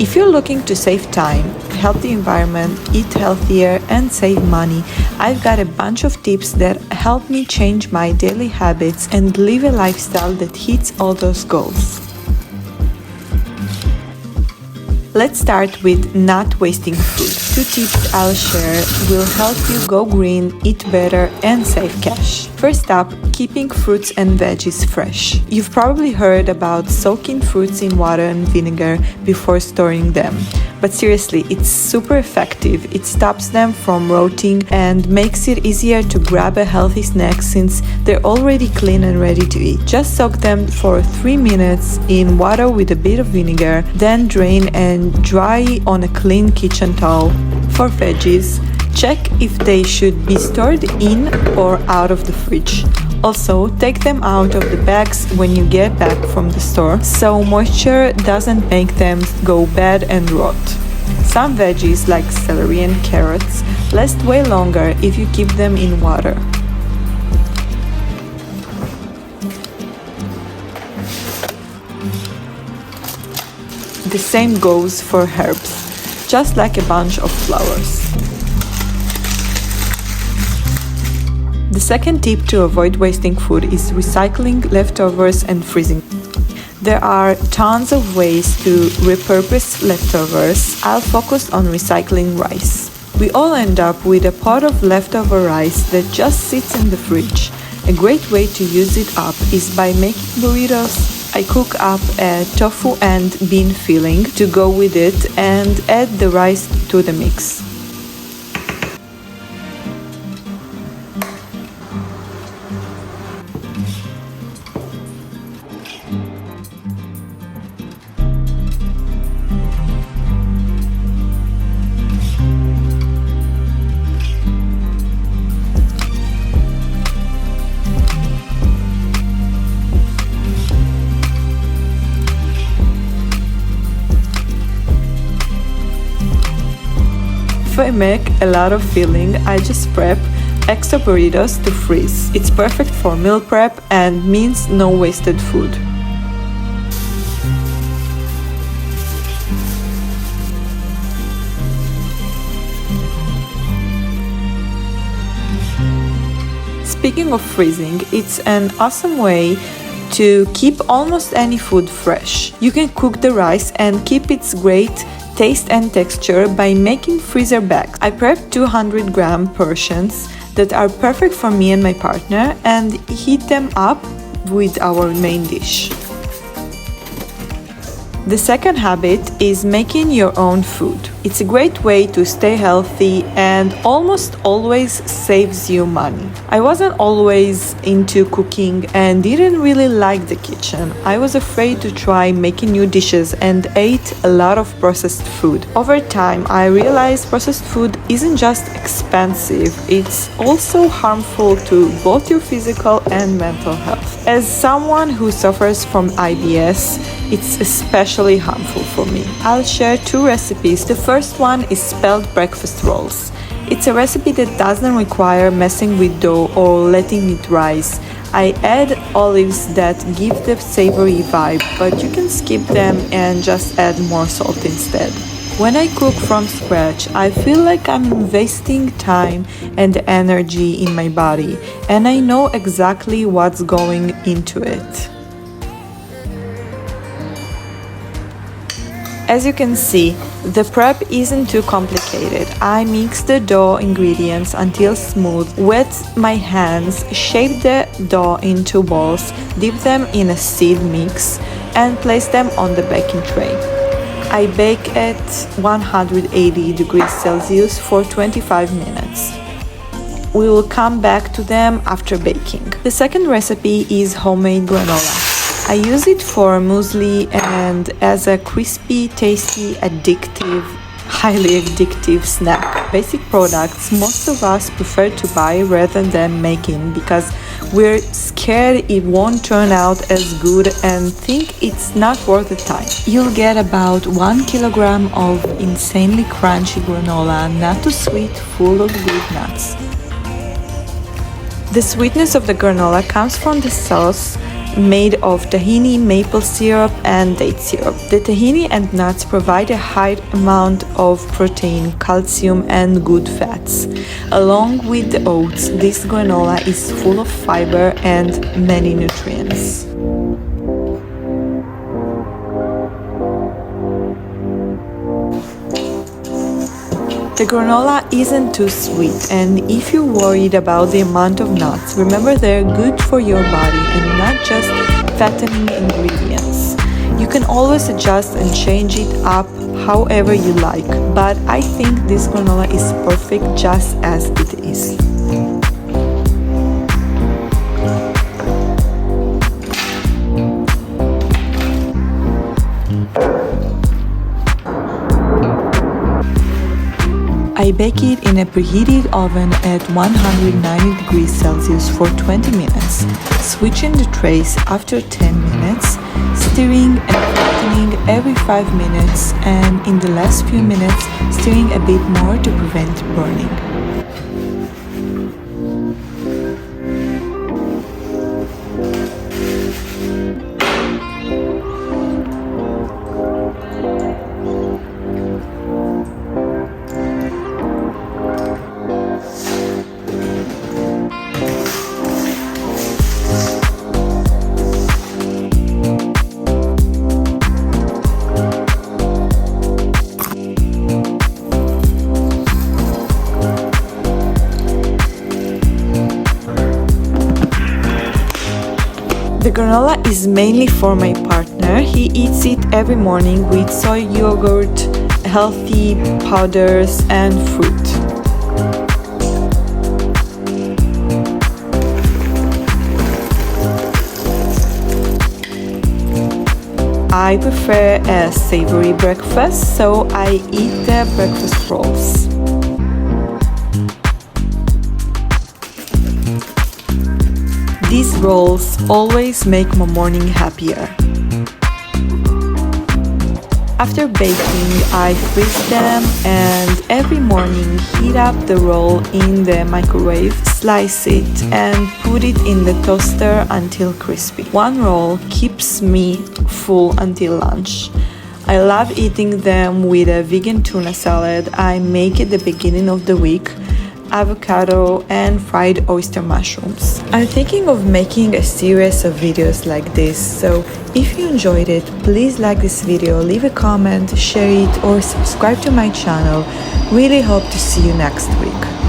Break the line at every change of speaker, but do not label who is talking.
If you're looking to save time, help the environment, eat healthier, and save money, I've got a bunch of tips that help me change my daily habits and live a lifestyle that hits all those goals. Let's start with not wasting food. 2 tips I'll share will help you go green, eat better, and save cash. First up, keeping fruits and veggies fresh. You've probably heard about soaking fruits in water and vinegar before storing them. But seriously, it's super effective. It stops them from rotting and makes it easier to grab a healthy snack since they're already clean and ready to eat. Just soak them for 3 minutes in water with a bit of vinegar, then drain and dry on a clean kitchen towel. For veggies, check if they should be stored in or out of the fridge. Also, take them out of the bags when you get back from the store, so moisture doesn't make them go bad and rot. Some veggies like celery and carrots last way longer if you keep them in water. The same goes for herbs, just like a bunch of flowers. The second tip to avoid wasting food is recycling leftovers and freezing. There are tons of ways to repurpose leftovers. I'll focus on recycling rice. We all end up with a pot of leftover rice that just sits in the fridge. A great way to use it up is by making burritos. I cook up a tofu and bean filling to go with it and add the rice to the mix. If I make a lot of filling, I just prep extra burritos to freeze. It's perfect for meal prep and means no wasted food. Speaking of freezing, it's an awesome way to keep almost any food fresh. You can cook the rice and keep its great taste and texture by making freezer bags. I prepped 200-gram portions that are perfect for me and my partner and heat them up with our main dish. The second habit is making your own food. It's a great way to stay healthy and almost always saves you money. I wasn't always into cooking and didn't really like the kitchen. I was afraid to try making new dishes and ate a lot of processed food. Over time, I realized processed food isn't just expensive, it's also harmful to both your physical and mental health. As someone who suffers from IBS, it's especially harmful for me. I'll share 2 recipes. The first one is spelt breakfast rolls. It's a recipe that doesn't require messing with dough or letting it rise. I add olives that give the savory vibe, but you can skip them and just add more salt instead. When I cook from scratch, I feel like I'm wasting time and energy in my body, and I know exactly what's going into it. As you can see, the prep isn't too complicated. I mix the dough ingredients until smooth, wet my hands, shape the dough into balls, dip them in a seed mix, and place them on the baking tray. I bake at 180 degrees Celsius for 25 minutes. We will come back to them after baking. The second recipe is homemade granola. I use it for muesli and as a crispy, tasty, highly addictive snack. Basic products most of us prefer to buy rather than making because we're scared it won't turn out as good and think it's not worth the time. You'll get about 1 kilogram of insanely crunchy granola, not too sweet, full of good nuts. The sweetness of the granola comes from the sauce made of tahini, maple syrup, and date syrup. The tahini and nuts provide a high amount of protein, calcium, and good fats. Along with the oats, this granola is full of fiber and many nutrients. The granola isn't too sweet, and if you're worried about the amount of nuts, remember they're good for your body and not just fattening ingredients. You can always adjust and change it up however you like, but I think this granola is perfect just as it is. I bake it in a preheated oven at 190 degrees Celsius for 20 minutes, switching the trays after 10 minutes, stirring and flattening every 5 minutes, and in the last few minutes, stirring a bit more to prevent burning. The granola is mainly for my partner. He eats it every morning with soy yogurt, healthy powders, and fruit. I prefer a savory breakfast, so I eat the breakfast rolls. These rolls always make my morning happier. After baking, I freeze them and every morning heat up the roll in the microwave, slice it and put it in the toaster until crispy. One roll keeps me full until lunch. I love eating them with a vegan tuna salad I make at the beginning of the week, avocado, and fried oyster mushrooms. I'm thinking of making a series of videos like this, so if you enjoyed it, please like this video, leave a comment, share it, or subscribe to my channel. Really hope to see you next week.